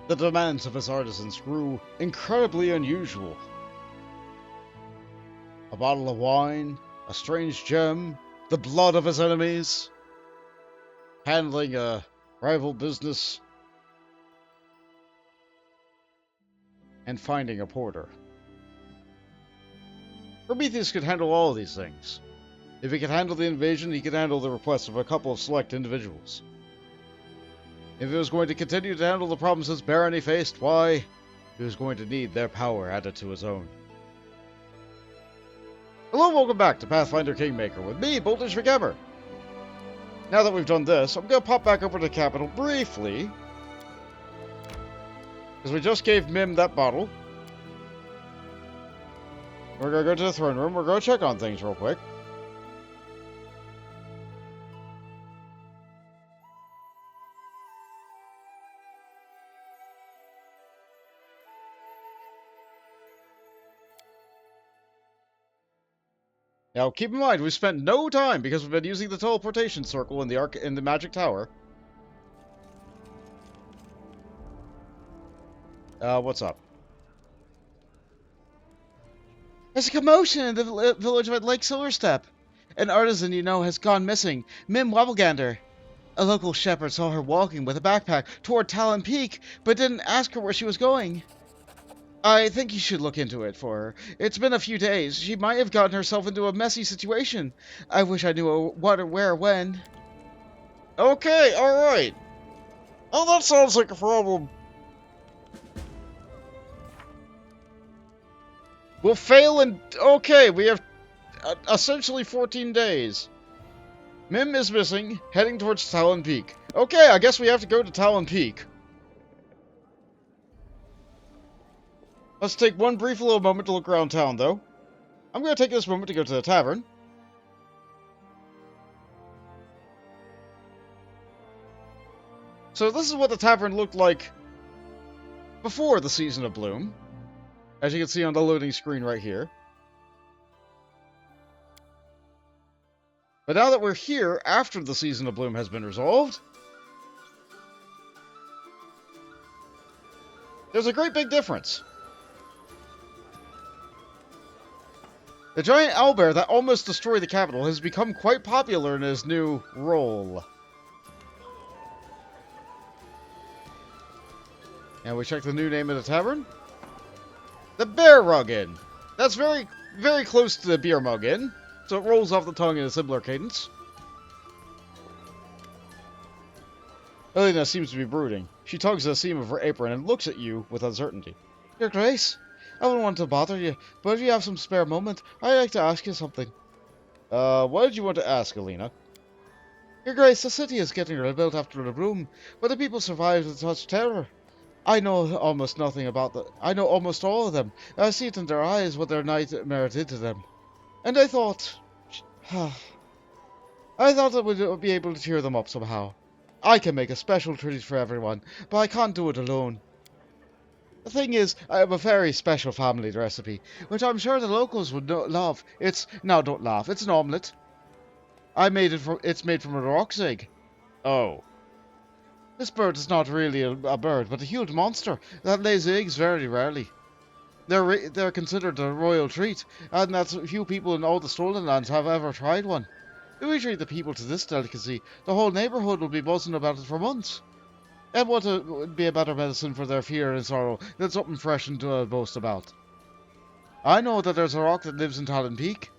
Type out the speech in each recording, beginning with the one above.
The demands of his artisans grew incredibly unusual. A bottle of wine, a strange gem, the blood of his enemies, handling a rival business, and finding a porter. Prometheus could handle all of these things. If he could handle the invasion, he could handle the requests of a couple of select individuals. If he was going to continue to handle the problems his barony faced, why, he was going to need their power added to his own. Hello, welcome back to Pathfinder Kingmaker with me, McGammar. Now that we've done this, I'm going to pop back over to the capital briefly, because we just gave Mim that bottle. We're going to go to the throne room. We're going to check on things real quick. Now, keep in mind, we've spent no time because we've been using the teleportation circle in the magic tower. What's up? There's a commotion in the village of Lake Silverstep. An artisan you know has gone missing, Mim Wobblegander. A local shepherd saw her walking with a backpack toward Talon Peak, but didn't ask her where she was going. I think you should look into it for her. It's been a few days. She might have gotten herself into a messy situation. I wish I knew what or where when. Okay, alright. Oh, that sounds like a problem. We'll fail and... Okay, we have essentially 14 days. Mim is missing, heading towards Talon Peak. Okay, I guess we have to go to Talon Peak. Let's take one brief little moment to look around town, though. I'm going to take this moment to go to the tavern. So this is what the tavern looked like before the Season of Bloom, as you can see on the loading screen right here. But now that we're here, after the Season of Bloom has been resolved, there's a great big difference. The giant owlbear that almost destroyed the capital has become quite popular in his new role. And we check the new name of the tavern. The Bear Rug Inn. That's very, very close to the Beer Mug Inn, so it rolls off the tongue in a similar cadence. Irlene seems to be brooding. She tugs at the seam of her apron and looks at you with uncertainty. Your Grace, I wouldn't want to bother you, but if you have some spare moment, I'd like to ask you something. What did you want to ask, Irlene? Your Grace, the city is getting rebuilt after the bloom, but the people survived with such terror. I know almost nothing about them. I know almost all of them. I see it in their eyes what their nightmare did to them. And I thought... I thought I would be able to cheer them up somehow. I can make a special treat for everyone, but I can't do it alone. The thing is, I have a very special family recipe, which I'm sure the locals would love. Now don't laugh, it's an omelette. It's made from a roc's egg. Oh. This bird is not really a bird, but a huge monster that lays eggs very rarely. They're considered a royal treat, and that few people in all the Stolen Lands have ever tried one. If we treat the people to this delicacy, the whole neighborhood will be buzzing about it for months. And what would be a better medicine for their fear and sorrow than something fresh and to boast about? I know that there's a rock that lives in Talon Peak.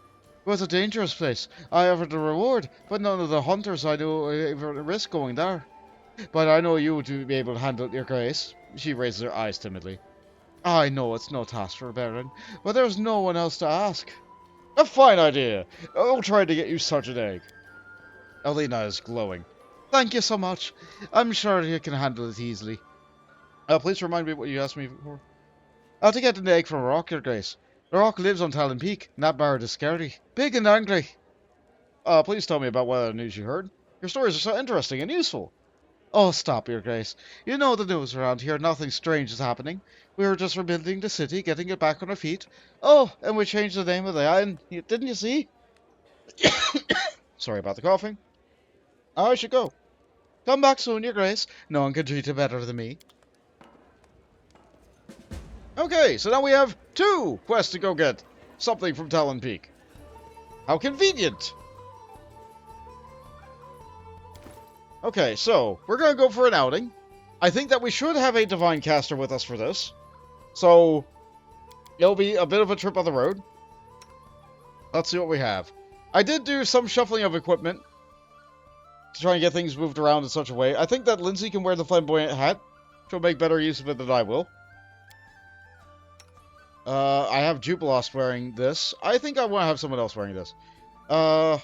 It was a dangerous place. I offered a reward, but none of the hunters I knew ever risk going there. But I know you to be able to handle it, Your Grace. She raises her eyes timidly. I know it's no task for a Baron, but there's no one else to ask. A fine idea. I'll try to get you such an egg. Irlene is glowing. Thank you so much. I'm sure you can handle it easily. Please remind me what you asked me before. To get an egg from a rock, Your Grace. The rock lives on Talon Peak, and that bird is scary. Big and angry. Please tell me about what other news you heard. Your stories are so interesting and useful. Oh, stop, Your Grace. You know the news around here. Nothing strange is happening. We were just rebuilding the city, getting it back on our feet. Oh, and we changed the name of the island. Didn't you see? Sorry about the coughing. I should go. Come back soon, Your Grace. No one can treat you better than me. Okay, so now we have 2 quests to go get something from Talon Peak. How convenient! Okay, so we're gonna go for an outing. I think that we should have a Divine Caster with us for this. So, it'll be a bit of a trip on the road. Let's see what we have. I did do some shuffling of equipment to try and get things moved around in such a way. I think that Lindsay can wear the flamboyant hat. She'll make better use of it than I will. I have Jubilost wearing this. I think I want to have someone else wearing this. We're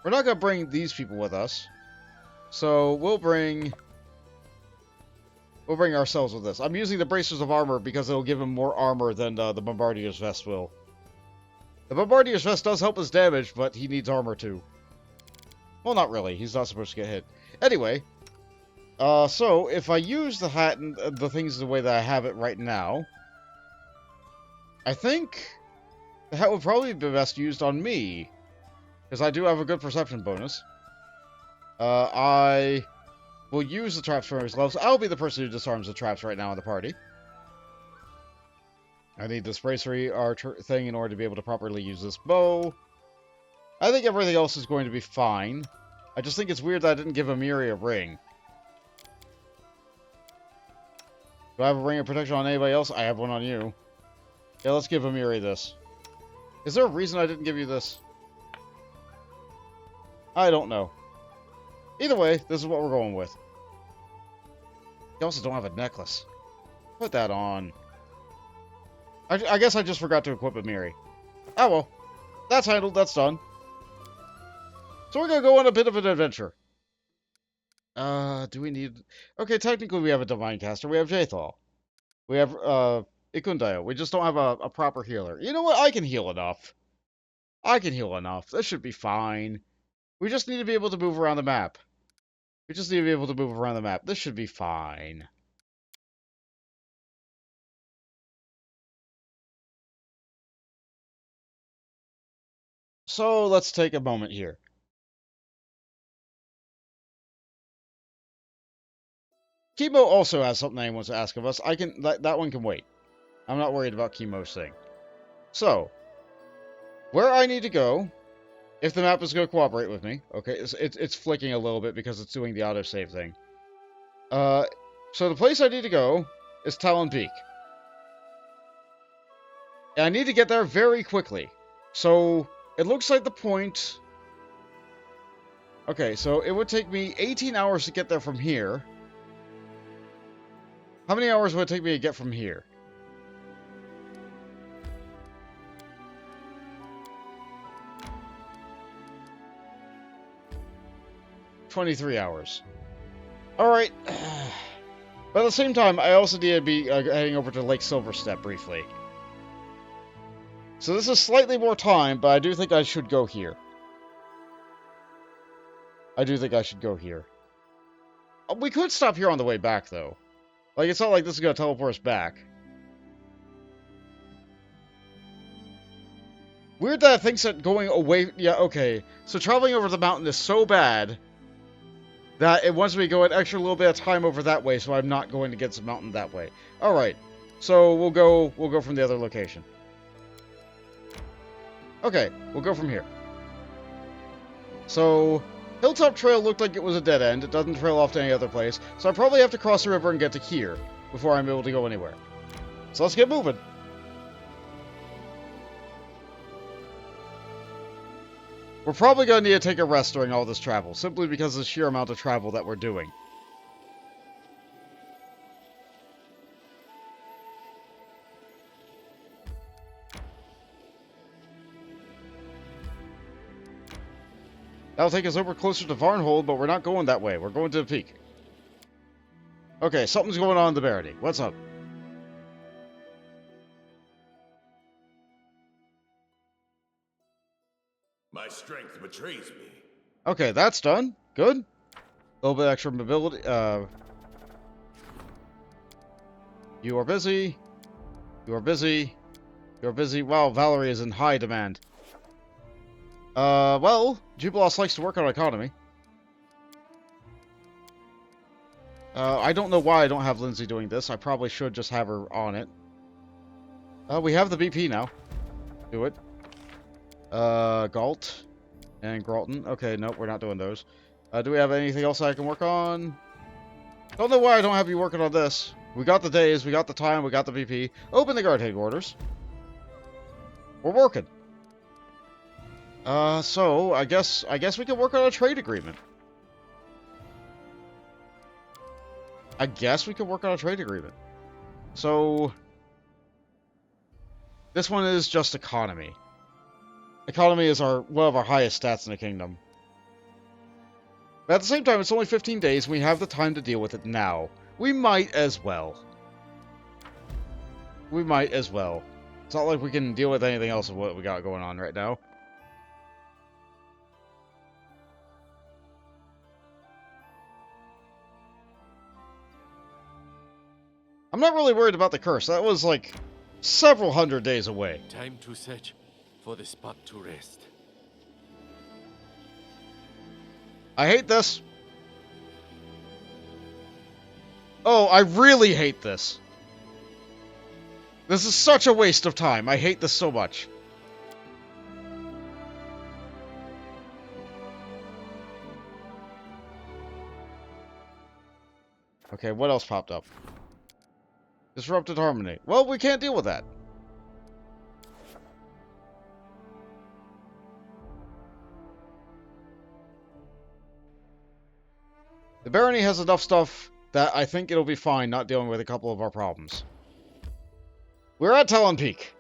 not going to bring these people with us. So, we'll bring ourselves with this. I'm using the Bracers of Armor because it'll give him more armor than the Bombardier's Vest will. The Bombardier's Vest does help his damage, but he needs armor too. Well, not really. He's not supposed to get hit. Anyway, so if I use the hat and the things the way that I have it right now, I think the hat would probably be best used on me, because I do have a good perception bonus. I will use the traps from his gloves. I'll be the person who disarms the traps right now in the party. I need this bracery archer thing in order to be able to properly use this bow. I think everything else is going to be fine. I just think it's weird that I didn't give Amiri a ring. Do I have a ring of protection on anybody else? I have one on you. Yeah, let's give Amiri this. Is there a reason I didn't give you this? I don't know. Either way, this is what we're going with. You also don't have a necklace. Put that on. I guess I just forgot to equip Amiri. Oh well. That's handled. That's done. So we're going to go on a bit of an adventure. Do we need... Okay, technically we have a Divine Caster. We have Jathal. We have, Ikundayo. We just don't have a proper healer. You know what? I can heal enough. I can heal enough. This should be fine. We just need to be able to move around the map. This should be fine. So, let's take a moment here. Chemo also has something he wants to ask of us. That one can wait. I'm not worried about Chemo's thing. So, where I need to go, if the map is going to cooperate with me. Okay, it's flicking a little bit because it's doing the autosave thing. So the place I need to go is Talon Peak. And I need to get there very quickly. So, it looks like the point... Okay, so it would take me 18 hours to get there from here. How many hours would it take me to get from here? $23 hours. Alright. But at the same time, I also need to be heading over to Lake Silverstep briefly. So this is slightly more time, but I do think I should go here. We could stop here on the way back, though. Like, it's not like this is going to teleport us back. Weird that it thinks that going away... Yeah, okay. So traveling over the mountain is so bad that it wants me to go an extra little bit of time over that way, so I'm not going against the mountain that way. Alright. So we'll go from the other location. Okay, we'll go from here. So, Hilltop Trail looked like it was a dead end. It doesn't trail off to any other place. So I probably have to cross the river and get to here before I'm able to go anywhere. So let's get moving. We're probably going to need to take a rest during all this travel, simply because of the sheer amount of travel that we're doing. That'll take us over closer to Varnhold, but we're not going that way. We're going to the peak. Okay, something's going on in the Barony. What's up? My strength betrays me. Okay, that's done. Good. A little bit extra mobility. You are busy. You are busy. You are busy. Wow, Valerie is in high demand. Well, Jubilost likes to work on economy. I don't know why I don't have Lindsay doing this. I probably should just have her on it. We have the BP now. Do it. Galt and Gralton. Okay, nope, we're not doing those. Do we have anything else I can work on? Don't know why I don't have you working on this. We got the days, we got the time, we got the BP. Open the guard headquarters. We're working. So I guess we can work on a trade agreement. I guess we can work on a trade agreement. So this one is just economy. Economy is one of our highest stats in the kingdom. But at the same time, it's only 15 days, and we have the time to deal with it now. We might as well. We might as well. It's not like we can deal with anything else of what we got going on right now. I'm not really worried about the curse. That was like several hundred days away. Time to search for the spot to rest. I hate this. Oh, I really hate this. This is such a waste of time. I hate this so much. Okay, what else popped up? Disrupted harmony. Well, we can't deal with that. The barony has enough stuff that I think it'll be fine not dealing with a couple of our problems. We're at Talon Peak.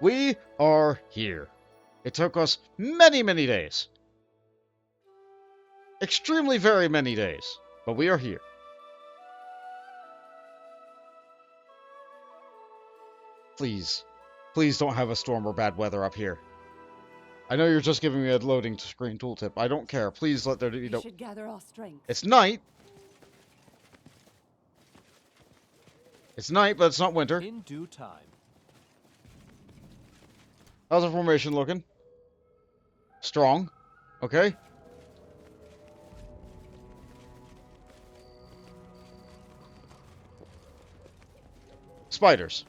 We are here. It took us many, many days. Extremely very many days. But we are here. Please. Please don't have a storm or bad weather up here. I know you're just giving me a loading screen tooltip. I don't care. Please let there be no... should gather our strength. It's night. It's night, but it's not winter. In due time. How's the formation looking? Strong. Okay. Spiders.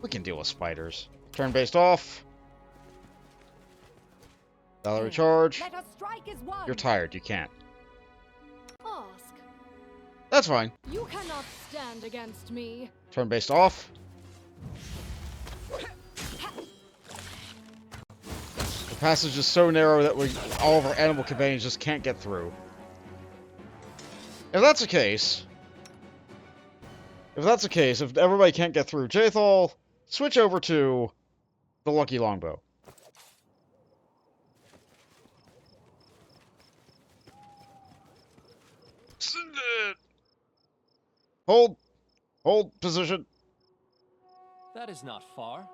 We can deal with spiders. Turn-based off. Salary charge. Let us strike as one. You're tired. You can't. Ask. That's fine. You cannot stand against me. Turn-based off. The passage is so narrow that all of our animal companions just can't get through. If that's the case... if everybody can't get through Jathal, switch over to the Lucky Longbow. Hold. Hold position. That is not far.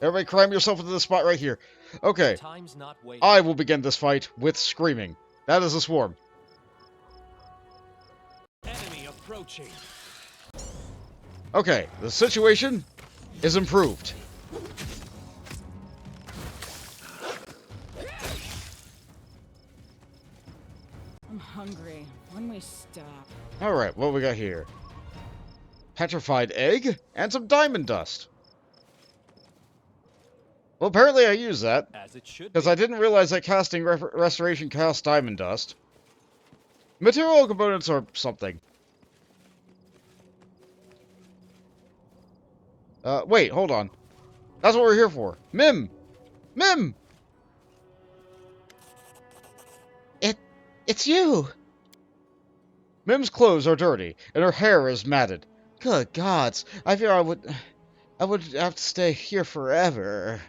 Everybody cram yourself into the spot right here. Okay. Time's not waiting. I will begin this fight with screaming. That is a swarm. Enemy approaching. Okay, the situation is improved. I'm hungry. When we stop. Alright, what we got here? Petrified egg and some diamond dust. Well, apparently I used that. As it should Because be. I didn't realize that casting restoration costs diamond dust. Material components or something. Wait, hold on. That's what we're here for. Mim! Mim! It's you! Mim's clothes are dirty, and her hair is matted. Good gods, I fear I would have to stay here forever.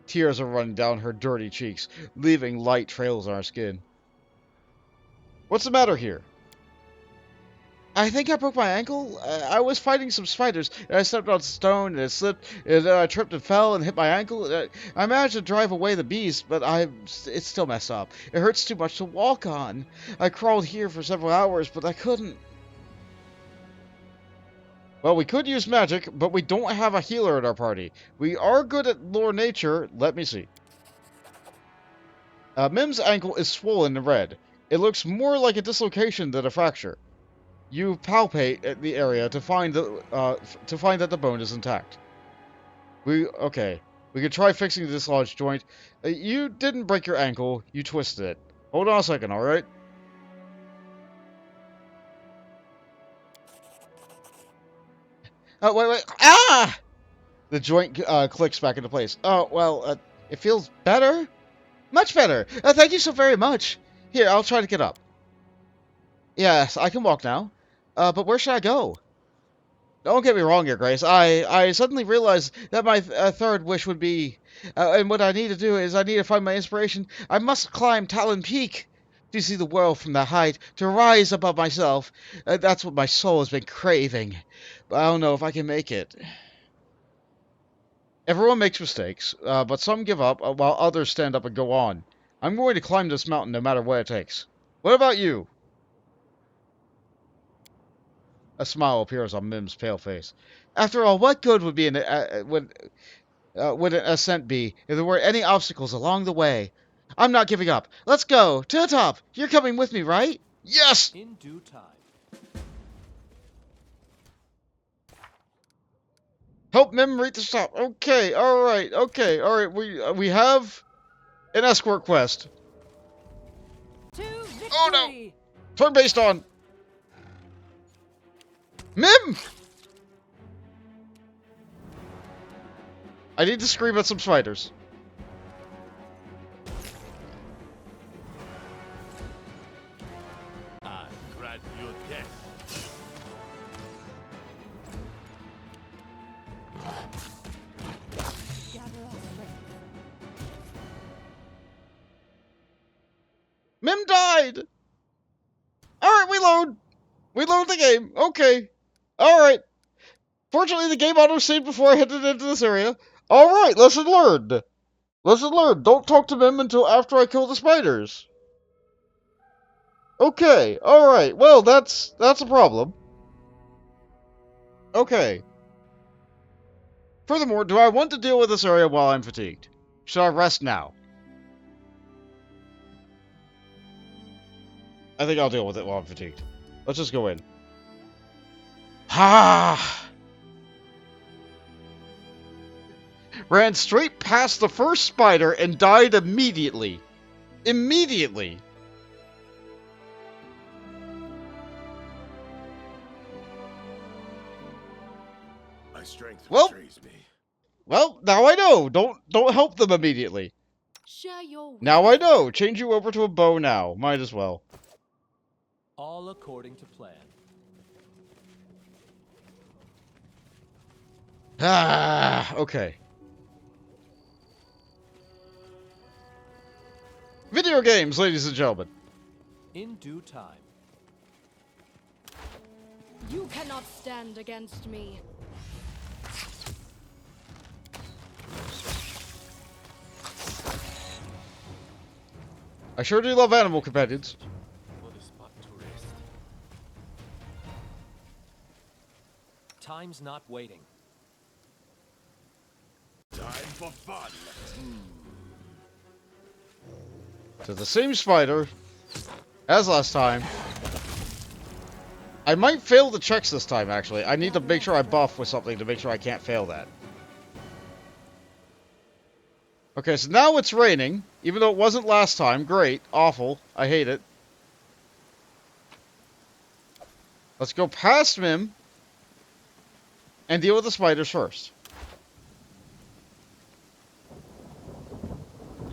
Tears are running down her dirty cheeks, leaving light trails on her skin. What's the matter here? I think I broke my ankle. I was fighting some spiders, and I stepped on stone, and it slipped, and then I tripped and fell and hit my ankle. I managed to drive away the beast, but it's still messed up. It hurts too much to walk on. I crawled here for several hours, but I couldn't. Well, we could use magic, but we don't have a healer in our party. We are good at lore nature. Let me see. Mim's ankle is swollen and red. It looks more like a dislocation than a fracture. You palpate the area to find that the bone is intact. Okay. We could try fixing the dislodged joint. You didn't break your ankle. You twisted it. Hold on a second, all right? Oh, wait. Ah! The joint clicks back into place. Oh, well, it feels better? Much better. Thank you so very much. Here, I'll try to get up. Yes, I can walk now. But where should I go? Don't get me wrong here, Grace. I suddenly realized that my third wish would be... and what I need to do is I need to find my inspiration. I must climb Talon Peak to see the world from that height, to rise above myself. That's what my soul has been craving. But I don't know if I can make it. Everyone makes mistakes, but some give up while others stand up and go on. I'm going to climb this mountain no matter what it takes. What about you? A smile appears on Mim's pale face. After all, what good would would an ascent be if there were any obstacles along the way? I'm not giving up. Let's go to the top. You're coming with me, right? Yes. In due time. Help Mim reach the top. Okay. All right. Okay. All right. We have an escort quest. To victory! Oh no! Turn based on. Mim! I need to scream at some spiders. I grant your death. Gather our strength. Mim died! Alright, we load! We load the game. Okay. Alright. Fortunately, the game auto-saved before I headed into this area. Alright, lesson learned. Lesson learned. Don't talk to Mim until after I kill the spiders. Okay. Alright. Well, that's a problem. Okay. Furthermore, do I want to deal with this area while I'm fatigued? Should I rest now? I think I'll deal with it while I'm fatigued. Let's just go in. Ha! Ran straight past the first spider and died immediately. Immediately. My strength Well- betrays me. Well, now I know. Don't help them immediately. Share your Now I know. Change you over to a bow now. Might as well. All according to plan. Ah, okay. Video games, ladies and gentlemen. In due time. You cannot stand against me. I sure do love animal companions. For the spot to rest. Time's not waiting. Time for fun. To the same spider as last time. I might fail the checks this time, actually. I need to make sure I buff with something to make sure I can't fail that. Okay, so now it's raining, even though it wasn't last time. Great. Awful. I hate it. Let's go past Mim and deal with the spiders first.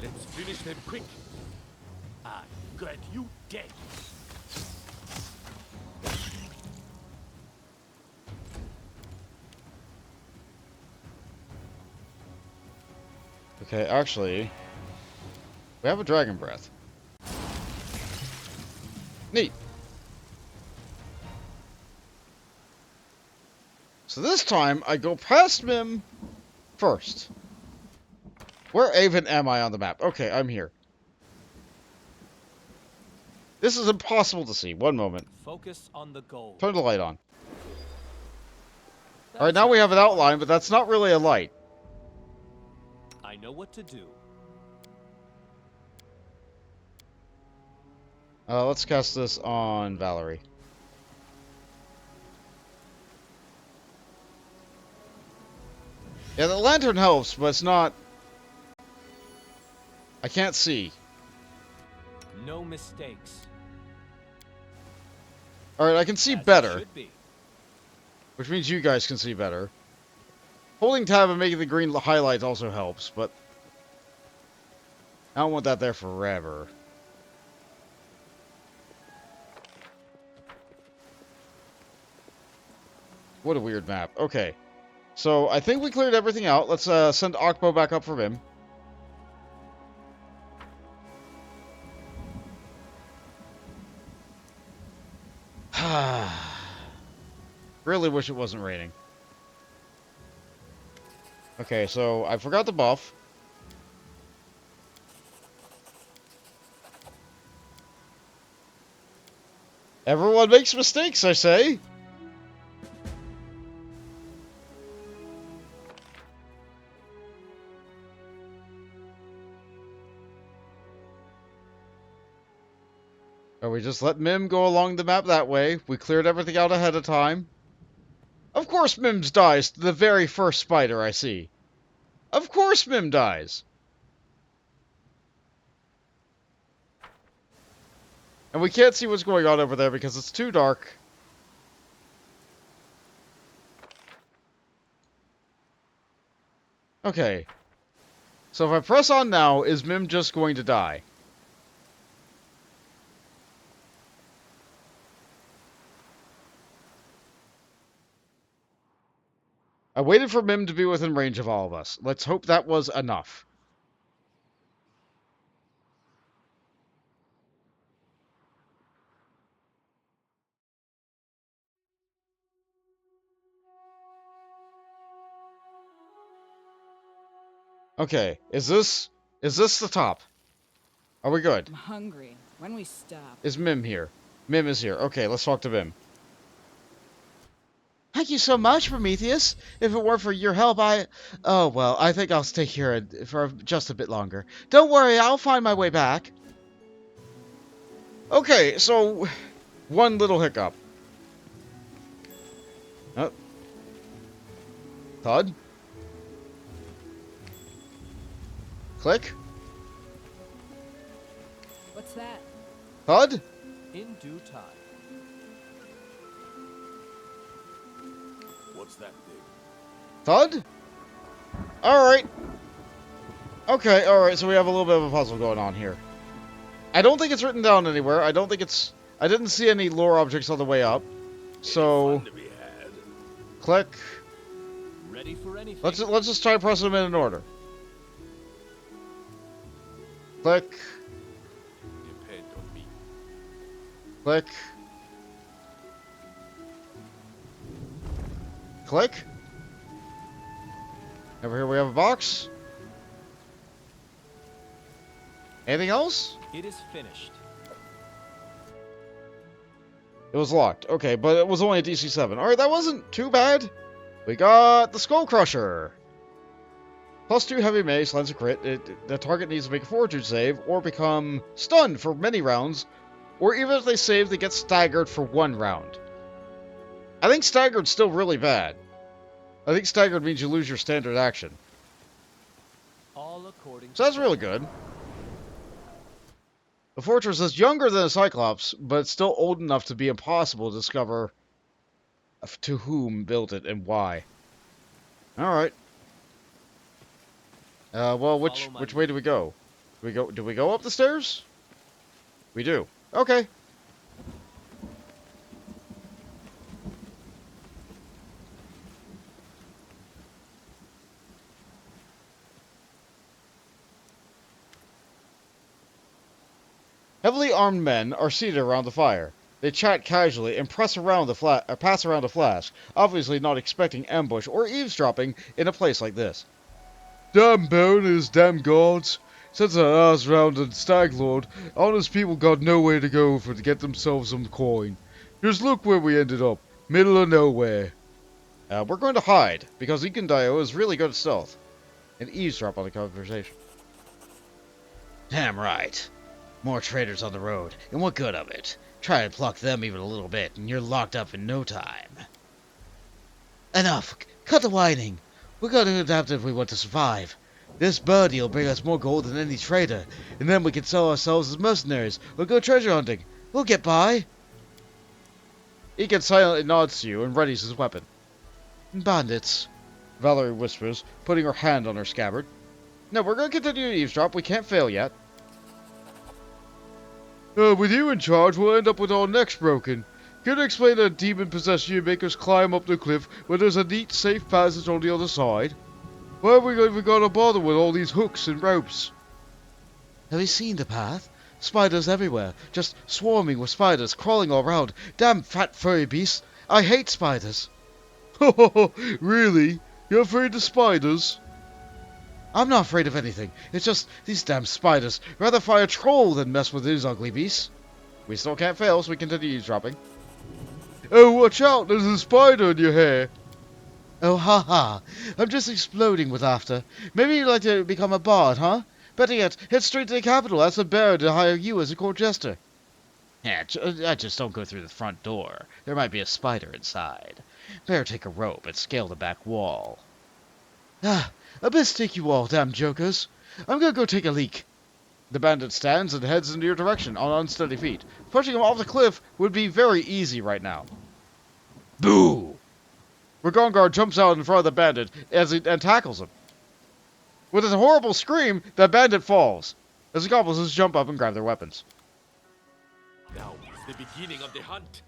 Let's finish them quick. I grant you dead. Okay, actually, we have a dragon breath. Neat. So this time, I go past Mim first. Where even am I on the map? Okay, I'm here. This is impossible to see. One moment. Focus on the goal. Turn the light on. That Alright, is now we not have an far. outline, but that's not really a light. I know what to do. Let's cast this on Valerie. Yeah, the lantern helps, but it's not... I can't see. No mistakes. Alright, I can see As it better, should be. which means you guys can see better. Holding tab and making the green highlights also helps, but... I don't want that there forever. What a weird map. Okay. So, I think we cleared everything out. Let's send Akbo back up for him. Really wish it wasn't raining. Okay, so I forgot the buff. Everyone makes mistakes, I say. Or we just let Mim go along the map that way. We cleared everything out ahead of time. Of course Mims dies to the very first spider I see. Of course Mim dies. And we can't see what's going on over there because it's too dark. Okay. So if I press on now, is Mim just going to die? I waited for Mim to be within range of all of us. Let's hope that was enough. Okay, is this the top? Are we good? I'm hungry. When we stop. Is Mim here? Mim is here. Okay, let's talk to Mim. Thank you so much, Prometheus. If it weren't for your help, oh, well, I think I'll stay here for just a bit longer. Don't worry, I'll find my way back. Okay, so... one little hiccup. Oh. Thud. Click. What's that? Thud. In due time. What's that thing? Thud? Alright. Okay, alright, so we have a little bit of a puzzle going on here. I don't think it's written down anywhere. I don't think it's... I didn't see any lore objects on the way up. So... Fun to be had. click. Ready for anything. Let's just try pressing them in order. Click. Depend on me. Click. Click. Over here we have a box. Anything else? It is finished. It was locked. Okay, but it was only a DC 7. Alright, that wasn't too bad. We got the Skull Crusher. +2 heavy mace, lands a crit. The target needs to make a fortitude save or become stunned for many rounds. Or even if they save, they get staggered for 1 round. I think staggered's still really bad. I think staggered means you lose your standard action. All according So that's really good. The fortress is younger than a Cyclops, but it's still old enough to be impossible to discover to whom built it and why. Alright. Well, which way do we go? Do we go up the stairs? We do. Okay. Heavily armed men are seated around the fire. They chat casually and pass around a flask, obviously not expecting ambush or eavesdropping in a place like this. Damn boners, damn gods. Since our ass rounded stag lord, honest people got nowhere to go to get themselves some coin. Just look where we ended up. Middle of nowhere. We're going to hide, because Ikendayo is really good at stealth. And eavesdrop on the conversation. Damn right. More traitors on the road, and what good of it? Try to pluck them even a little bit, and you're locked up in no time. Enough! Cut the whining! We gotta adapt if we want to survive. This birdie will bring us more gold than any trader, and then we can sell ourselves as mercenaries or go treasure hunting. We'll get by. Egan silently nods to you and readies his weapon. Bandits, Valerie whispers, putting her hand on her scabbard. No, we're gonna continue to eavesdrop. We can't fail yet. With you in charge, we'll end up with our necks broken. Can you explain that demon-possessed makers climb up the cliff when there's a neat, safe passage on the other side? Why have we even got to bother with all these hooks and ropes? Have you seen the path? Spiders everywhere, just swarming with spiders, crawling all around. Damn fat furry beasts. I hate spiders. Really? You're afraid of spiders? I'm not afraid of anything. It's just these damn spiders. Rather fight a troll than mess with these ugly beasts. We still can't fail, so we continue eavesdropping. Oh, watch out! There's a spider in your hair. Oh, haha. I'm just exploding with laughter. Maybe you'd like to become a bard, huh? Better yet, head straight to the capital. Ask the bearer to hire you as a court jester. Yeah, just don't go through the front door. There might be a spider inside. Better take a rope and scale the back wall. Ah, I best take you all, damn jokers. I'm gonna go take a leak. The bandit stands and heads in your direction on unsteady feet. Pushing him off the cliff would be very easy right now. Boo! Ragongar jumps out in front of the bandit and tackles him. With a horrible scream, the bandit falls, as the goblins jump up and grab their weapons. Now is the beginning of the hunt.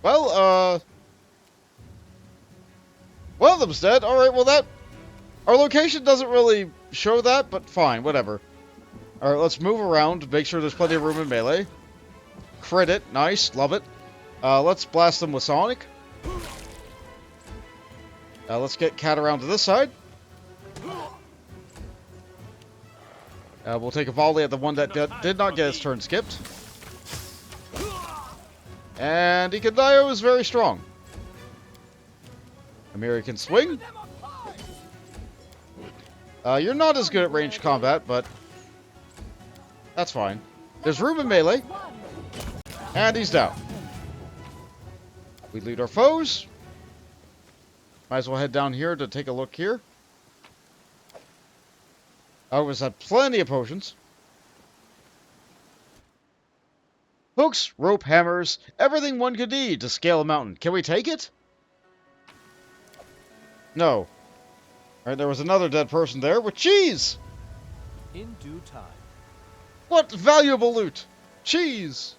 Well, one of them's dead. Alright, well our location doesn't really show that, but fine, whatever. Alright, let's move around, make sure there's plenty of room in melee. Crit it, nice, love it. Let's blast them with Sonic. Let's get Cat around to this side. We'll take a volley at the one that did not get his turn skipped. And Ikandayo is very strong. Amiri can swing. You're not as good at ranged combat, but that's fine. There's room in melee. And he's down. We lead our foes. Might as well head down here to take a look here. Ours have plenty of potions. Hooks, rope, hammers, everything one could need to scale a mountain. Can we take it? No. Alright, there was another dead person there with cheese! In due time. What valuable loot! Cheese!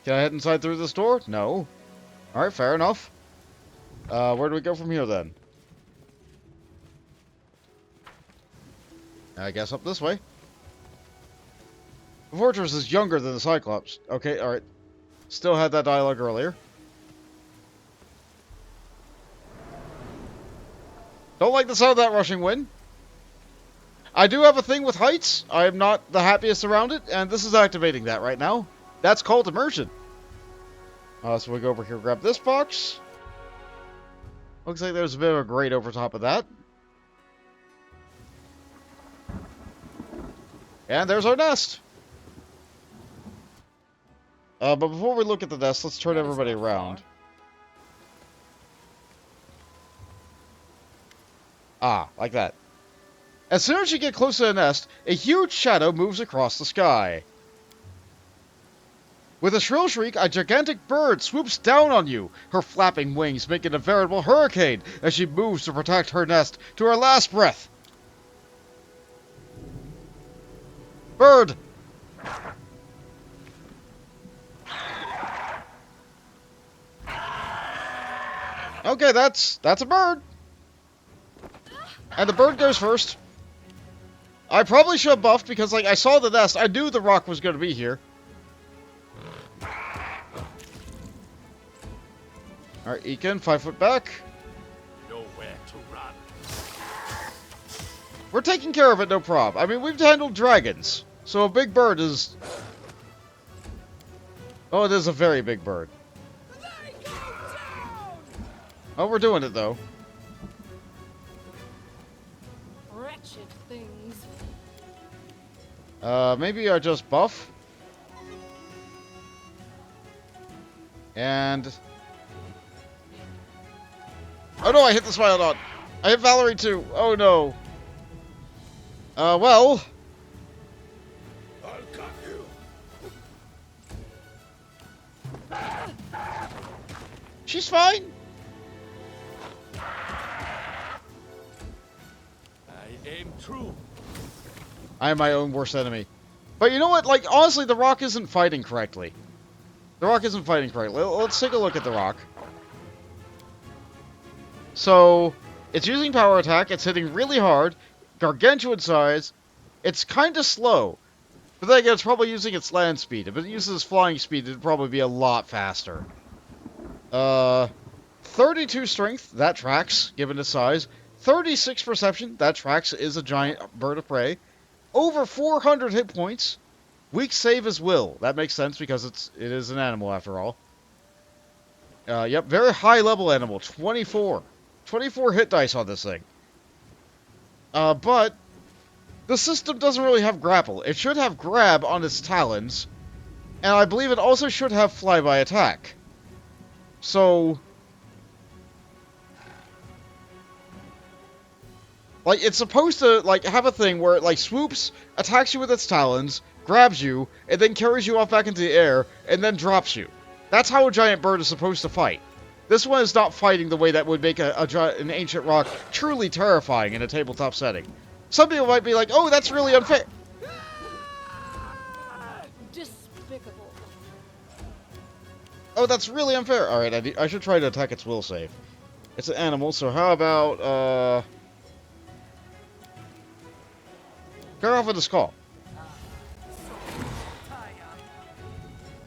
Can I head inside through this door? No. Alright, fair enough. Where do we go from here then? I guess up this way. The fortress is younger than the Cyclops. Okay, alright. Still had that dialogue earlier. Don't like the sound of that rushing wind. I do have a thing with heights. I am not the happiest around it, and this is activating that right now. That's called immersion. So we go over here and grab this box. Looks like there's a bit of a grate over top of that. And there's our nest. But before we look at the nest, let's turn everybody around. Ah, like that. As soon as you get close to the nest, a huge shadow moves across the sky. With a shrill shriek, a gigantic bird swoops down on you, her flapping wings making a veritable hurricane as she moves to protect her nest to her last breath. Bird! Okay, that's a bird. And the bird goes first. I probably should have buffed because, like, I saw the nest. I knew the rock was going to be here. Alright, Ekin, 5 foot back. Nowhere to run. We're taking care of it, no prob. I mean, we've handled dragons. So a big bird is... Oh, it is a very big bird. Oh, we're doing it, though. Wretched things. Maybe I just buff. And... Oh no, I hit the smile dot. I hit Valerie too. Oh no. Well. I'll cut you. She's fine. I aim true. I am my own worst enemy. But you know what? Like, honestly, the Rock isn't fighting correctly. The Rock isn't fighting correctly. Let's take a look at the Rock. So, it's using power attack. It's hitting really hard. Gargantuan size. It's kind of slow. But then again, it's probably using its land speed. If it uses flying speed, it'd probably be a lot faster. 32 strength. That tracks, given its size. 36 perception. That tracks. Is a giant bird of prey. Over 400 hit points. Weak save is will. That makes sense because it is an animal after all. Yep, very high level animal. 24. 24 hit dice on this thing. But the system doesn't really have grapple. It should have grab on its talons. And I believe it also should have flyby attack. So, like, it's supposed to, like, have a thing where it, like, swoops, attacks you with its talons, grabs you, and then carries you off back into the air, and then drops you. That's how a giant bird is supposed to fight. This one is not fighting the way that would make an ancient rock truly terrifying in a tabletop setting. Some people might be like, oh, that's really unfair. Despicable. Oh, that's really unfair. Alright, I should try to attack its will save. It's an animal, so how about, Tear off with the skull.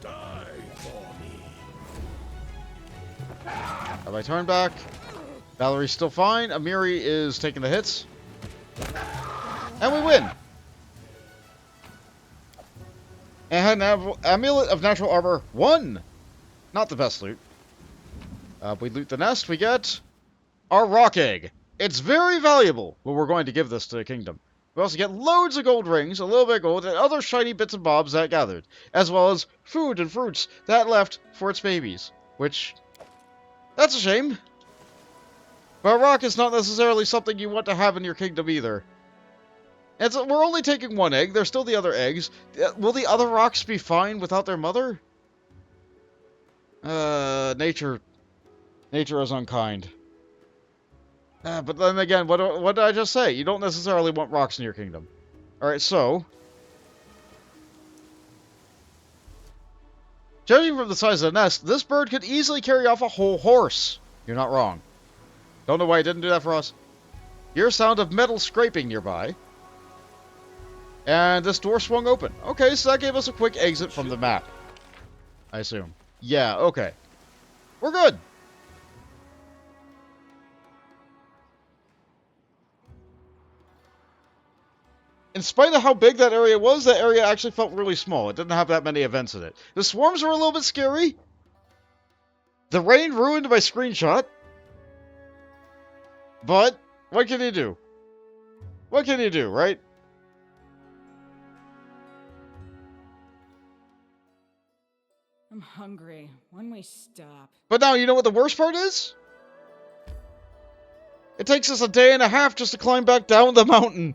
Die for me. Have I turned back? Valerie's still fine. Amiri is taking the hits. And we win! And had an Amulet of Natural Armor 1! Not the best loot. We loot the nest, we get our rock egg. It's very valuable, but we're going to give this to the kingdom. We also get loads of gold rings, a little bit of gold, and other shiny bits and bobs that gathered, as well as food and fruits that left for its babies, which, that's a shame. But rock is not necessarily something you want to have in your kingdom either. And so we're only taking one egg, there's still the other eggs. Will the other rocks be fine without their mother? Nature is unkind. But then again, what did I just say? You don't necessarily want rocks in your kingdom. Alright, so, judging from the size of the nest, this bird could easily carry off a whole horse. You're not wrong. Don't know why it didn't do that for us. Hear sound of metal scraping nearby. And this door swung open. Okay, so that gave us a quick exit from the map. I assume. Yeah, okay. We're good. In spite of how big that area was, that area actually felt really small. It didn't have that many events in it. The swarms were a little bit scary. The rain ruined my screenshot. But, what can you do? What can you do, right? I'm hungry. When we stop. But now, you know what the worst part is? It takes us a day and a half just to climb back down the mountain.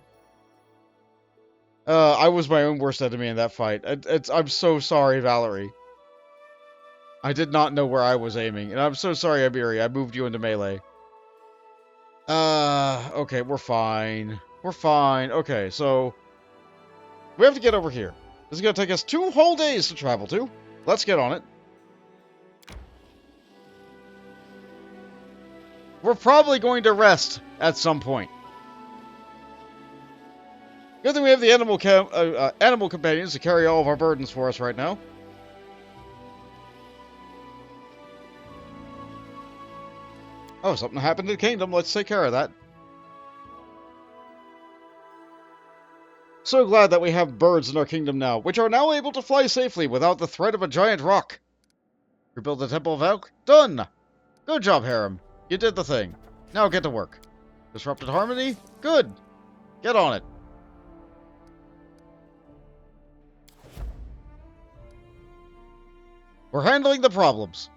I was my own worst enemy in that fight. I'm so sorry, Valerie. I did not know where I was aiming. And I'm so sorry, Amiri. I moved you into melee. Okay, we're fine. We're fine. Okay, so we have to get over here. This is going to take us 2 whole days to travel to. Let's get on it. We're probably going to rest at some point. Good thing we have the animal companions to carry all of our burdens for us right now. Oh, something happened to the kingdom. Let's take care of that. So glad that we have birds in our kingdom now, which are now able to fly safely without the threat of a giant rock. Rebuild the Temple of Elk? Done! Good job, Harem. You did the thing. Now get to work. Disrupted harmony? Good. Get on it. We're handling the problems.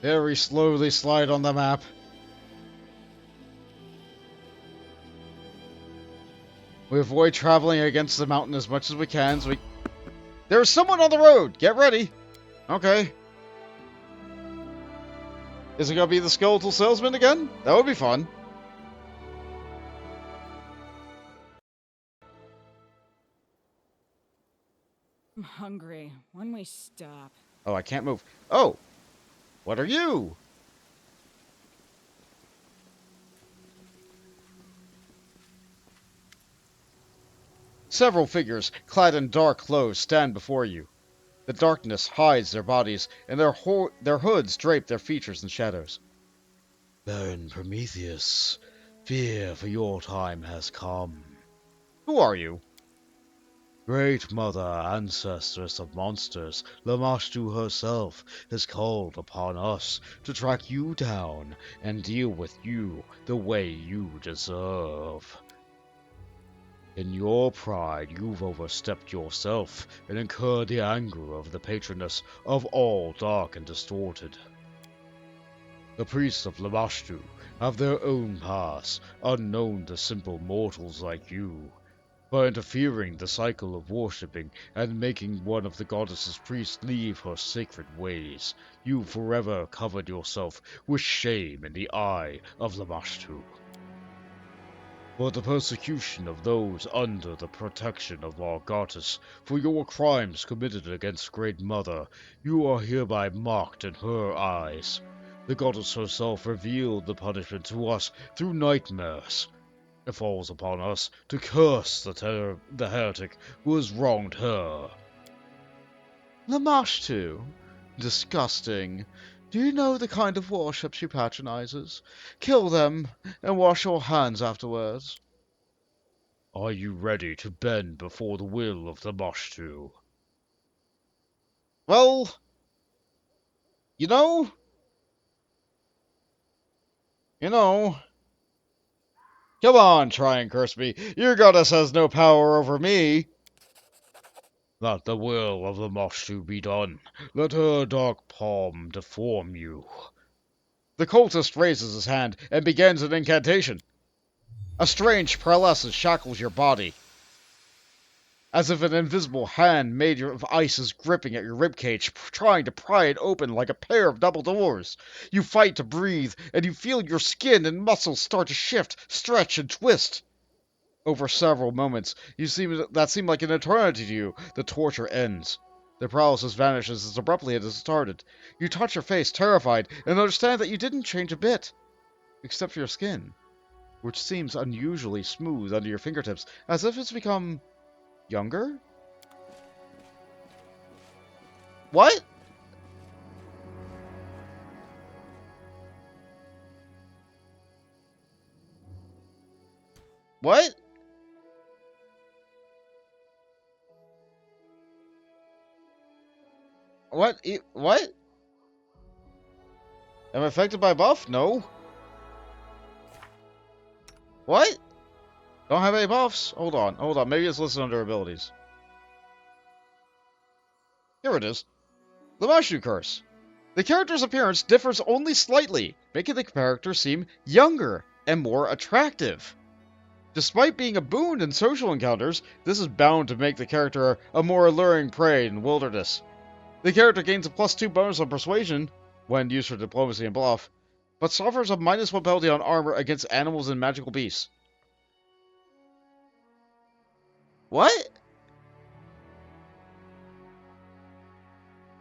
Very slowly slide on the map. We avoid traveling against the mountain as much as we can, so we... There's someone on the road! Get ready! Okay. Is it gonna be the skeletal salesman again? That would be fun. I'm hungry. When we stop. Oh, I can't move. Oh! What are you? Several figures, clad in dark clothes, stand before you. The darkness hides their bodies, and their hoods drape their features in shadows. Baron Prometheus, fear for your time has come. Who are you? Great Mother, Ancestress of Monsters, Lamashtu herself has called upon us to track you down and deal with you the way you deserve. In your pride, you've overstepped yourself and incurred the anger of the patroness of all dark and distorted. The priests of Lamashtu have their own paths, unknown to simple mortals like you. By interfering the cycle of worshipping and making one of the goddess's priests leave her sacred ways, you forever covered yourself with shame in the eye of Lamashtu. For the persecution of those under the protection of our goddess, for your crimes committed against Great Mother, you are hereby mocked in her eyes. The goddess herself revealed the punishment to us through nightmares. It falls upon us to curse the heretic who has wronged her. Lamashtu? Disgusting. Do you know the kind of worship she patronizes? Kill them, and wash your hands afterwards. Are you ready to bend before the will of Lamashtu? Well, you know... Come on, try and curse me. Your goddess has no power over me. Let the will of the Lamashtu be done. Let her dark palm deform you. The cultist raises his hand and begins an incantation. A strange paralysis shackles your body, as if an invisible hand made of ice is gripping at your ribcage, trying to pry it open like a pair of double doors. You fight to breathe, and you feel your skin and muscles start to shift, stretch, and twist. Over several moments, that seem like an eternity to you, the torture ends. The paralysis vanishes as abruptly as it started. You touch your face, terrified, and understand that you didn't change a bit, except for your skin, which seems unusually smooth under your fingertips, as if it's become... younger? What? What? What? What? Am I affected by buff? No. What? Don't have any buffs? Hold on. Maybe it's listed under abilities. Here it is. Lamashtu Curse. The character's appearance differs only slightly, making the character seem younger and more attractive. Despite being a boon in social encounters, this is bound to make the character a more alluring prey in wilderness. The character gains a +2 bonus on Persuasion, when used for diplomacy and bluff, but suffers a -1 penalty on armor against animals and magical beasts. What?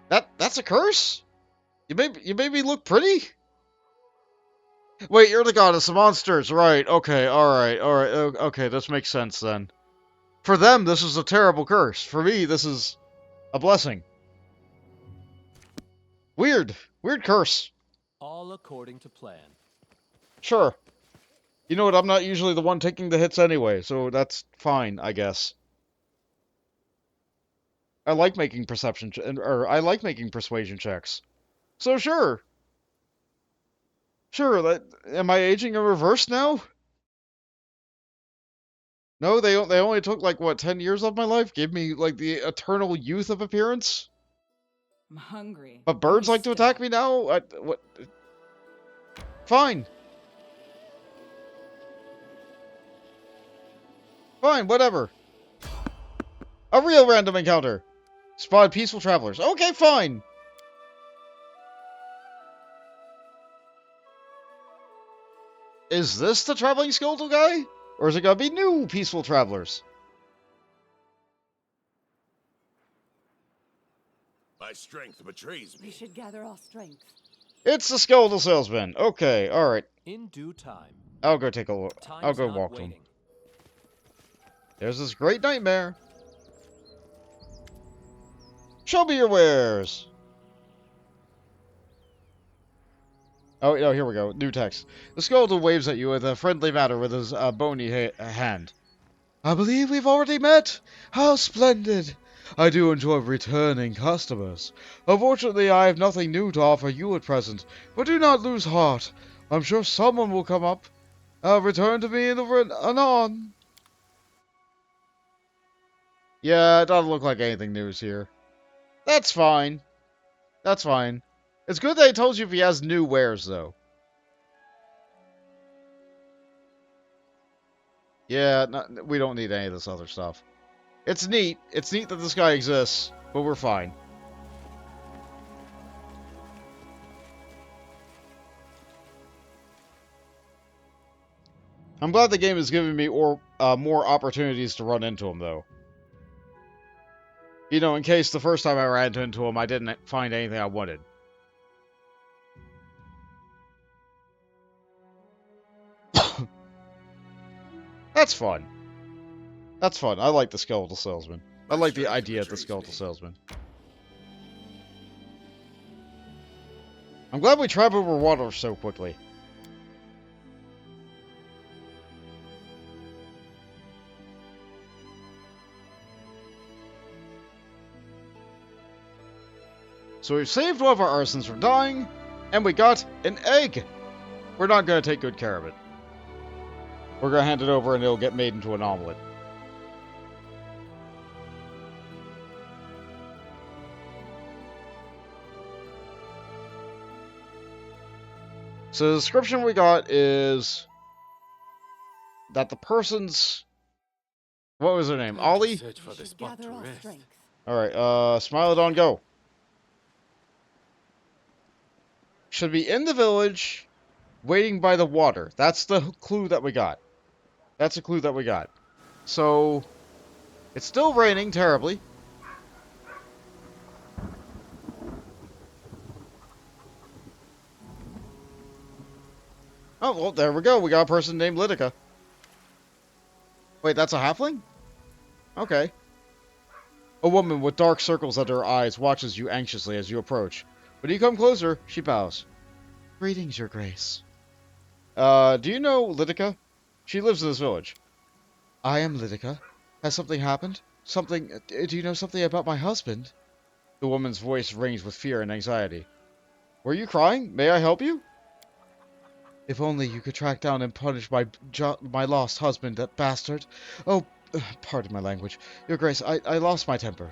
That's a curse? You made me look pretty? Wait, you're the goddess of monsters, right? Okay, alright, okay, this makes sense then. For them, this is a terrible curse. For me, this is a blessing. Weird curse. All according to plan. Sure. You know what, I'm not usually the one taking the hits anyway, so that's fine, I guess. I like making I like making persuasion checks. So sure. Sure, am I aging in reverse now? No, they only took like what, 10 years of my life? Gave me like the eternal youth of appearance? I'm hungry. But birds like to attack me now? What? Fine. Fine, whatever. A real random encounter. Spot peaceful travelers. Okay, fine. Is this the traveling skeletal guy? Or is it gonna be new peaceful travelers? My strength betrays We me. should gather our strength. It's the skeletal salesman. Okay, alright. In due time. I'll go take a look. I'll Time's go not walk to him. waiting. There's this great nightmare. Show me your wares. Oh, no, here we go. New text. The skeletal waves at you with a friendly manner with his bony hand. I believe we've already met. How splendid. I do enjoy returning customers. Unfortunately, I have nothing new to offer you at present, but do not lose heart. I'm sure someone will come up. Return to me in the anon. Yeah, it doesn't look like anything new's here. That's fine. That's fine. It's good that he tells you if he has new wares, though. Yeah, no, we don't need any of this other stuff. It's neat. It's neat that this guy exists, but we're fine. I'm glad the game is giving me more opportunities to run into him, though. You know, in case the first time I ran into him, I didn't find anything I wanted. That's fun. That's fun. I like the skeletal salesman. I like the idea of the skeletal salesman. I'm glad we traveled over water so quickly. So we've saved one of our artisans from dying, and we got an egg! We're not going to take good care of it. We're going to hand it over and it'll get made into an omelet. So the description we got is that the person's... What was her name? Ollie? Search for We the should spot gather to our rest. strength. Alright, Smilodon, go. Should be in the village, waiting by the water. That's the clue that we got. That's a clue that we got. So, it's still raining terribly. Oh, well, there we go. We got a person named Lydica. Wait, that's a halfling? Okay. A woman with dark circles under her eyes watches you anxiously as you approach. When you come closer, she bows. Greetings, your grace. Do you know Lydica? She lives in this village. I am Lydica. Has something happened? Something... Do you know something about my husband? The woman's voice rings with fear and anxiety. Were you crying? May I help you? If only you could track down and punish my lost husband, that bastard. Oh, pardon my language. Your grace, I lost my temper.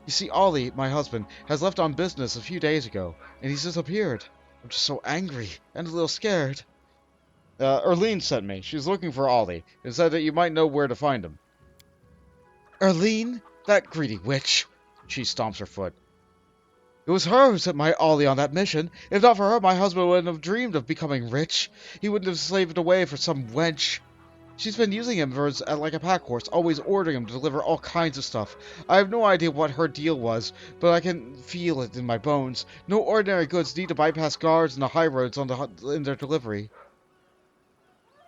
You see, Ollie, my husband, has left on business a few days ago, and he's disappeared. I'm just so angry and a little scared. Irlene sent me. She's looking for Ollie, and said that you might know where to find him. Irlene? That greedy witch. She stomps her foot. It was her who sent my Ollie on that mission. If not for her, my husband wouldn't have dreamed of becoming rich. He wouldn't have slaved away for some wench. She's been using him like a pack horse, always ordering him to deliver all kinds of stuff. I have no idea what her deal was, but I can feel it in my bones. No ordinary goods need to bypass guards and the high roads in their delivery.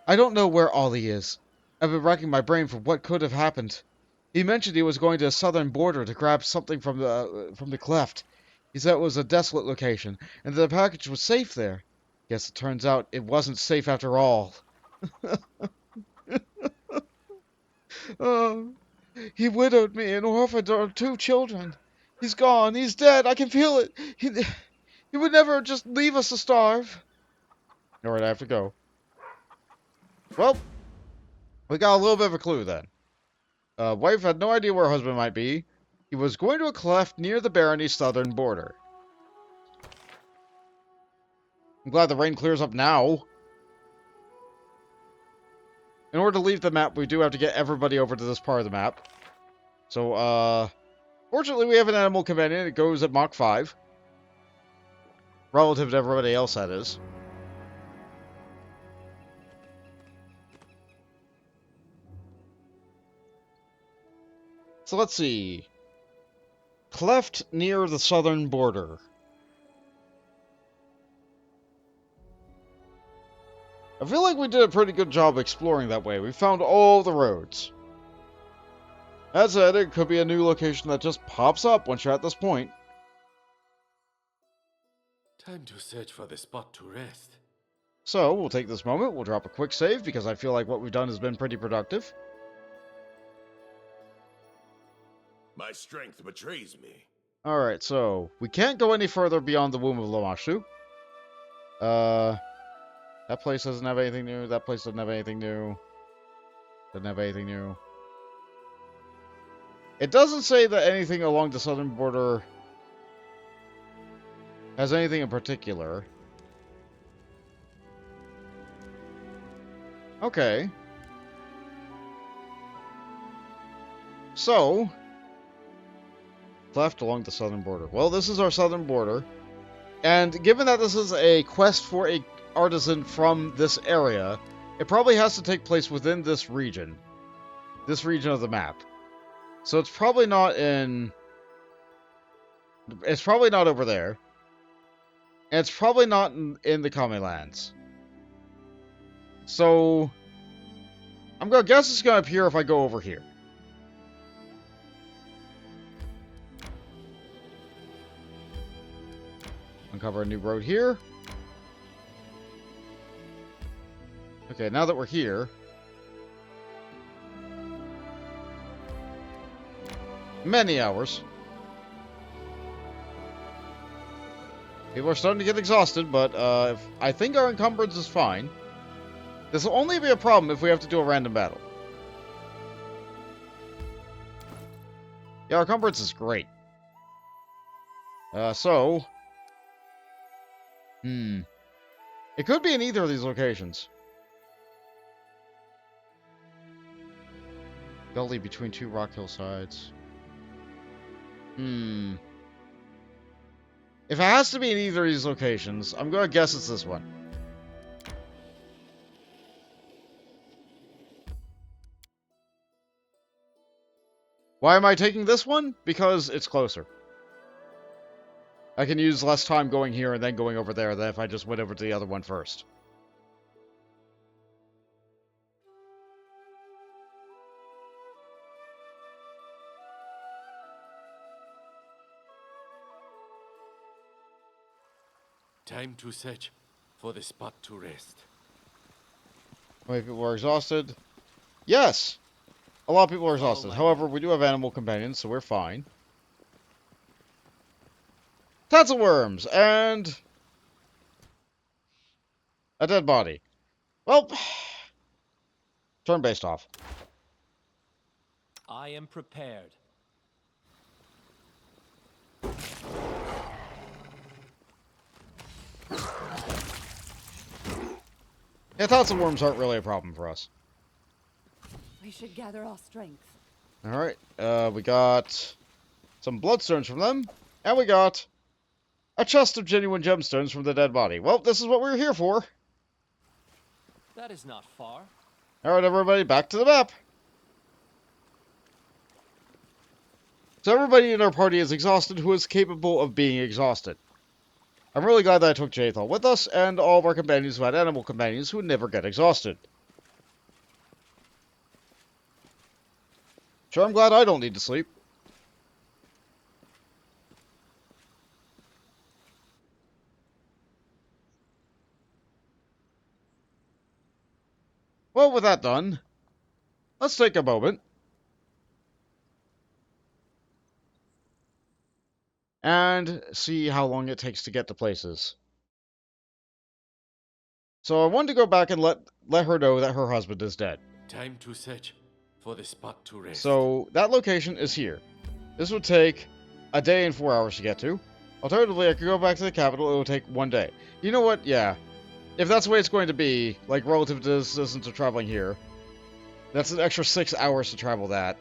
I don't know where Ollie is. I've been racking my brain for what could have happened. He mentioned he was going to the southern border to grab something from the cleft. He said it was a desolate location, and that the package was safe there. Guess it turns out it wasn't safe after all. Oh, he widowed me and orphaned our 2 children. He's gone. He's dead. I can feel it. He would never just leave us to starve. Alright, I have to go. Well, we got a little bit of a clue then. Wife had no idea where her husband might be. He was going to a cleft near the barony's southern border. I'm glad the rain clears up now. In order to leave the map, we do have to get everybody over to this part of the map. So, fortunately we have an animal companion. It goes at Mach 5. Relative to everybody else, that is. So let's see. Cleft near the southern border. I feel like we did a pretty good job exploring that way. We found all the roads. That said, it could be a new location that just pops up once you're at this point. Time to search for the spot to rest. So, we'll take this moment, we'll drop a quick save, because I feel like what we've done has been pretty productive. My strength betrays me. Alright, so, we can't go any further beyond the womb of Lamashtu. That place doesn't have anything new, that place doesn't have anything new. Doesn't have anything new. It doesn't say that anything along the southern border has anything in particular. Okay. So, left along the southern border. Well, this is our southern border. And given that this is a quest for a artisan from this area, it probably has to take place within this region. This region of the map. So it's probably not in... It's probably not over there. And it's probably not in the Kame Lands. So, I'm going to guess it's going to appear if I go over here. Uncover a new road here. Okay, now that we're here... Many hours. People are starting to get exhausted, but I think our encumbrance is fine. This will only be a problem if we have to do a random battle. Yeah, our encumbrance is great. So... It could be in either of these locations. Gully between two rock hillsides. If it has to be in either of these locations, I'm going to guess it's this one. Why am I taking this one? Because it's closer. I can use less time going here and then going over there than if I just went over to the other one first. Time to search for the spot to rest. How many people are exhausted? Yes! A lot of people are exhausted. However, we do have animal companions, so we're fine. Tonsil worms! And... a dead body. Well... turn-based off. I am prepared. Yeah, tonsil worms aren't really a problem for us. We should gather our strength. Alright, we got some bloodstones from them, and we got a chest of genuine gemstones from the dead body. Well, this is what we were here for. That is not far. Alright, everybody, back to the map. So everybody in our party is exhausted who is capable of being exhausted. I'm really glad that I took Jathal with us, and all of our companions who had animal companions who would never get exhausted. Sure, I'm glad I don't need to sleep. Well, with that done, let's take a moment and see how long it takes to get to places. So I wanted to go back and let her know that her husband is dead. Time to search for the spot to rest. So that location is here. This would take a day and 4 hours to get to. Alternatively, I could go back to the capital. It will take 1 day. You know what? Yeah. If that's the way it's going to be, like, relative to the distance of traveling here, that's an extra 6 hours to travel that.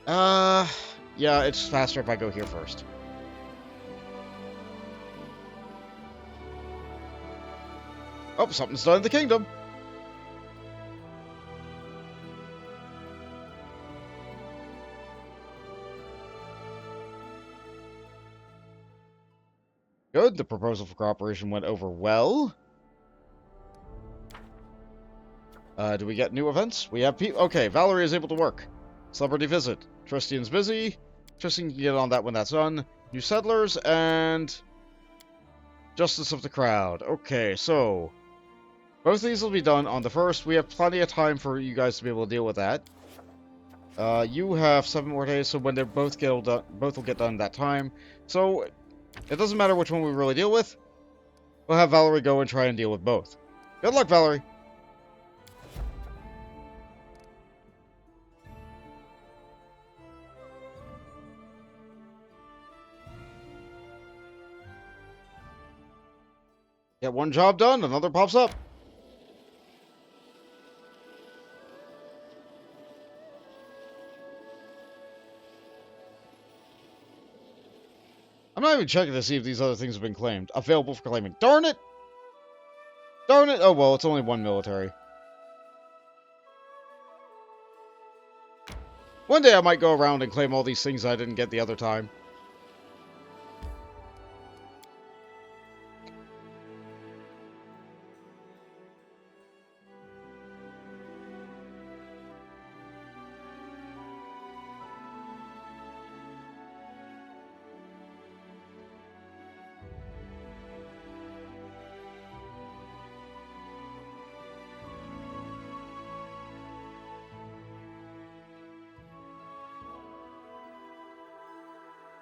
Yeah, it's faster if I go here first. Oh, something's done in the kingdom. Good, the proposal for cooperation went over well. Do we get new events? We have people. Okay, Valerie is able to work. Celebrity visit. Tristian's busy. Tristian can get on that when that's done. New settlers and Justice of the Crowd. Okay, so both of these will be done on the 1st. We have plenty of time for you guys to be able to deal with that. You have 7 more days, so when they're both will get done that time. So it doesn't matter which one we really deal with. We'll have Valerie go and try and deal with both. Good luck, Valerie. Get one job done, another pops up. I'm not even checking to see if these other things have been claimed. Available for claiming. Darn it! Darn it! Oh well, it's only 1 military. One day I might go around and claim all these things I didn't get the other time.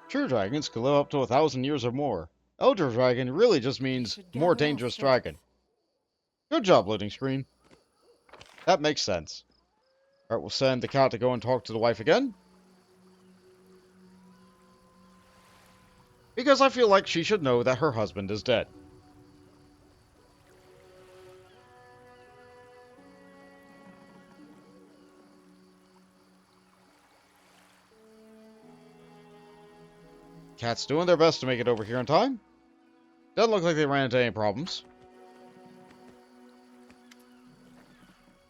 True dragons can live up to 1,000 years or more. Elder dragon really just means more dangerous dragon. Good job, loading screen. That makes sense. Alright, we'll send the cat to go and talk to the wife again. Because I feel like she should know that her husband is dead. Cat's doing their best to make it over here in time. Doesn't look like they ran into any problems.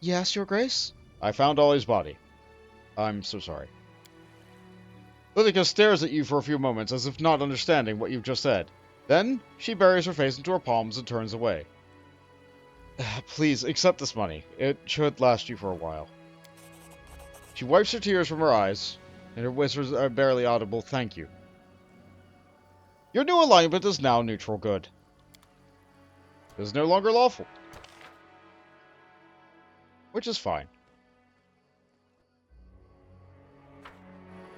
Yes, Your Grace? I found Ollie's body. I'm so sorry. Lilica stares at you for a few moments as if not understanding what you've just said. Then, she buries her face into her palms and turns away. Please, accept this money. It should last you for a while. She wipes her tears from her eyes, and her whispers are barely audible, thank you. Your new alignment is now neutral good. It is no longer lawful. Which is fine.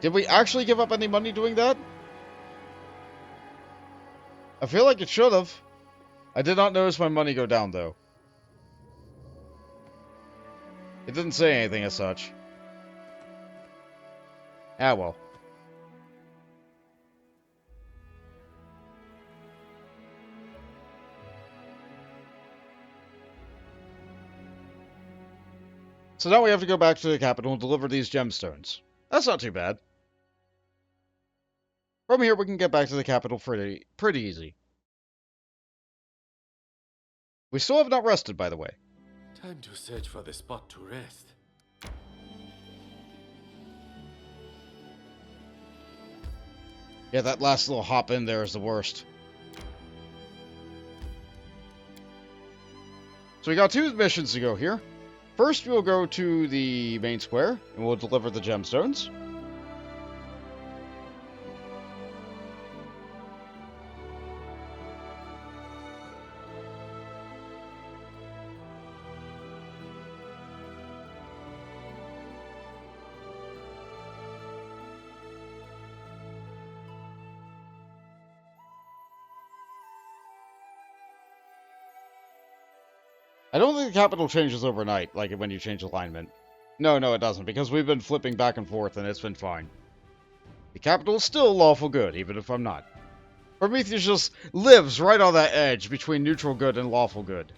Did we actually give up any money doing that? I feel like it should have. I did not notice my money go down, though. It didn't say anything as such. Ah, well. So now we have to go back to the capital and deliver these gemstones. That's not too bad. From here, we can get back to the capital pretty easy. We still have not rested, by the way. Time to search for the spot to rest. Yeah, that last little hop in there is the worst. So we got 2 missions to go here. First, we'll go to the main square, and we'll deliver the gemstones. I don't think the capital changes overnight, like when you change alignment. No, it doesn't, because we've been flipping back and forth and it's been fine. The capital is still lawful good, even if I'm not. Prometheus just lives right on that edge between neutral good and lawful good.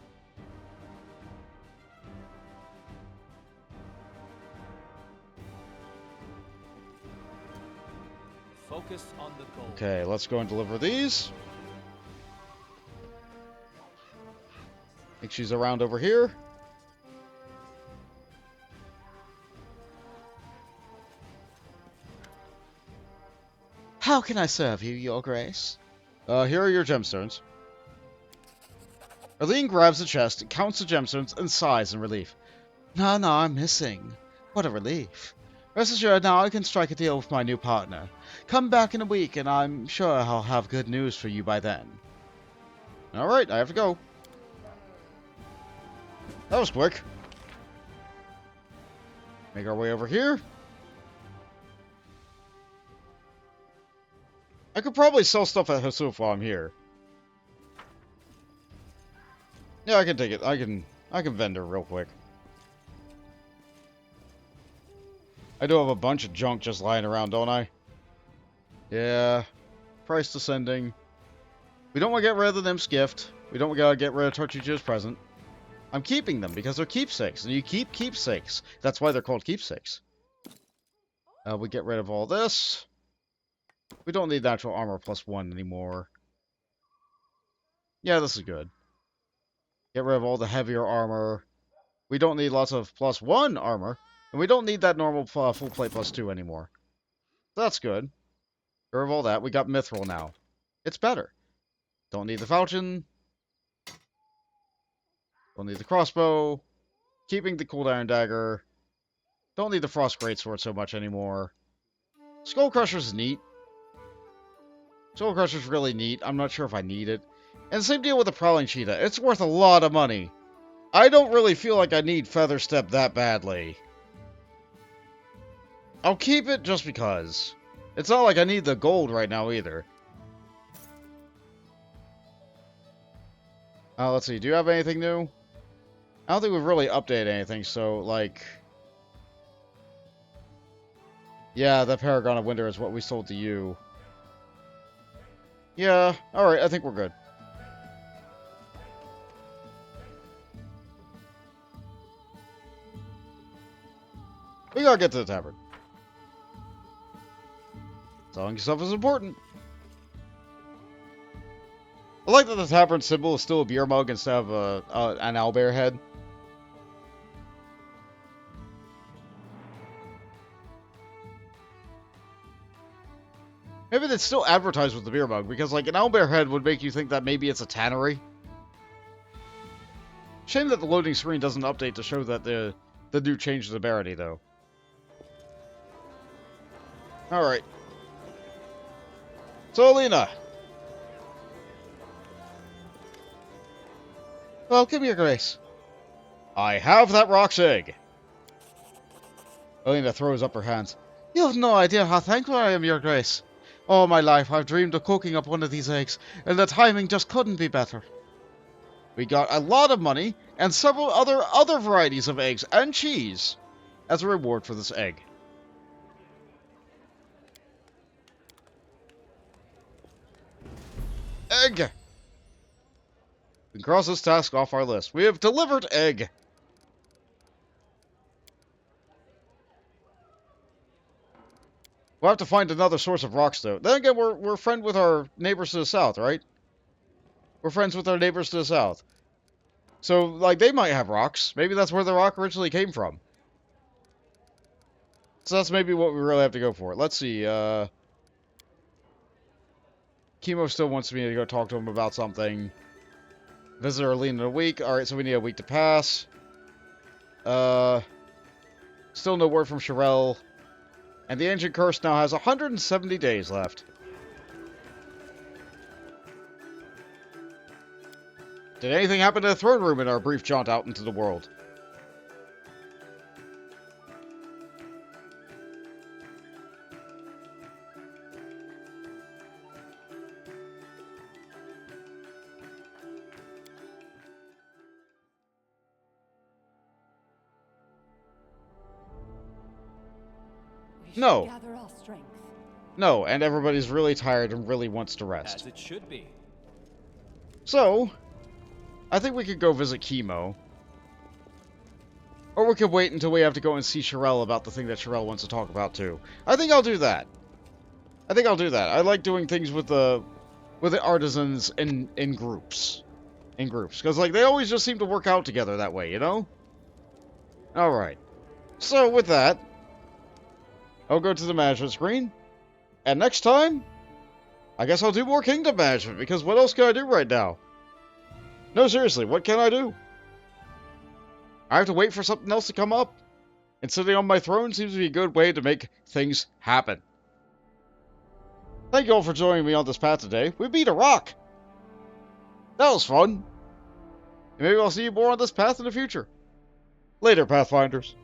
Focus on the goal. Okay, let's go and deliver these. I think she's around over here. How can I serve you, Your Grace? Here are your gemstones. Irlene grabs the chest, counts the gemstones, and sighs in relief. None are missing. What a relief. Rest assured, now I can strike a deal with my new partner. Come back in a week, and I'm sure I'll have good news for you by then. Alright, I have to go. That was quick. Make our way over here. I could probably sell stuff at Hasuf while I'm here. Yeah, I can take it. I can vend her real quick. I do have a bunch of junk just lying around, don't I? Yeah. Price descending. We don't want to get rid of the Nymph's gift. We don't want to get rid of Torchicha's present. I'm keeping them because they're keepsakes. And you keep keepsakes. That's why they're called keepsakes. We get rid of all this. We don't need natural armor +1 anymore. Yeah, this is good. Get rid of all the heavier armor. We don't need lots of +1 armor. And we don't need that normal full plate +2 anymore. That's good. Get rid of all that. We got Mithril now. It's better. Don't need the falchion. Don't need the crossbow. Keeping the cooldown iron dagger. Don't need the frost greatsword so much anymore. Skull Crusher's neat. Skull Crusher's really neat. I'm not sure if I need it. And same deal with the Prowling Cheetah. It's worth a lot of money. I don't really feel like I need Feather Step that badly. I'll keep it just because. It's not like I need the gold right now either. Let's see. Do you have anything new? I don't think we've really updated anything, so, like... Yeah, the Paragon of Winter is what we sold to you. Yeah, alright, I think we're good. We gotta get to the tavern. Selling stuff is important. I like that the tavern symbol is still a beer mug instead of an owlbear head. Maybe they'd still advertise with the beer mug, because like an owlbear head would make you think that maybe it's a tannery. Shame that the loading screen doesn't update to show that the new change the severity, though. Alright. So, Alina. Welcome, Your Grace. I have that roc's egg. Alina throws up her hands. You have no idea how thankful I am, Your Grace. All my life I've dreamed of cooking up one of these eggs, and the timing just couldn't be better. We got a lot of money, and several other varieties of eggs and cheese, as a reward for this egg. Egg! We can cross this task off our list. We have delivered egg! We'll have to find another source of rocks, though. Then again, we're friends with our neighbors to the south, right? We're friends with our neighbors to the south. So, like, they might have rocks. Maybe that's where the rock originally came from. So that's maybe what we really have to go for. Let's see, Chemo still wants me to go talk to him about something. Visit Irlene in a week. Alright, so we need a week to pass. Still no word from Sherelle. And the Ancient Curse now has 170 days left. Did anything happen to the throne room in our brief jaunt out into the world? We should No. gather our strength. No, and everybody's really tired and really wants to As rest. it should be. So, I think we could go visit Chemo. Or we could wait until we have to go and see Sherelle about the thing that Sherelle wants to talk about too. I think I'll do that. I like doing things with the artisans in groups. Because like they always just seem to work out together that way, you know? Alright. So with that, I'll go to the management screen. And next time, I guess I'll do more kingdom management, because what else can I do right now? No, seriously, what can I do? I have to wait for something else to come up. And sitting on my throne seems to be a good way to make things happen. Thank you all for joining me on this path today. We beat a rock! That was fun. And maybe I'll see you more on this path in the future. Later, Pathfinders.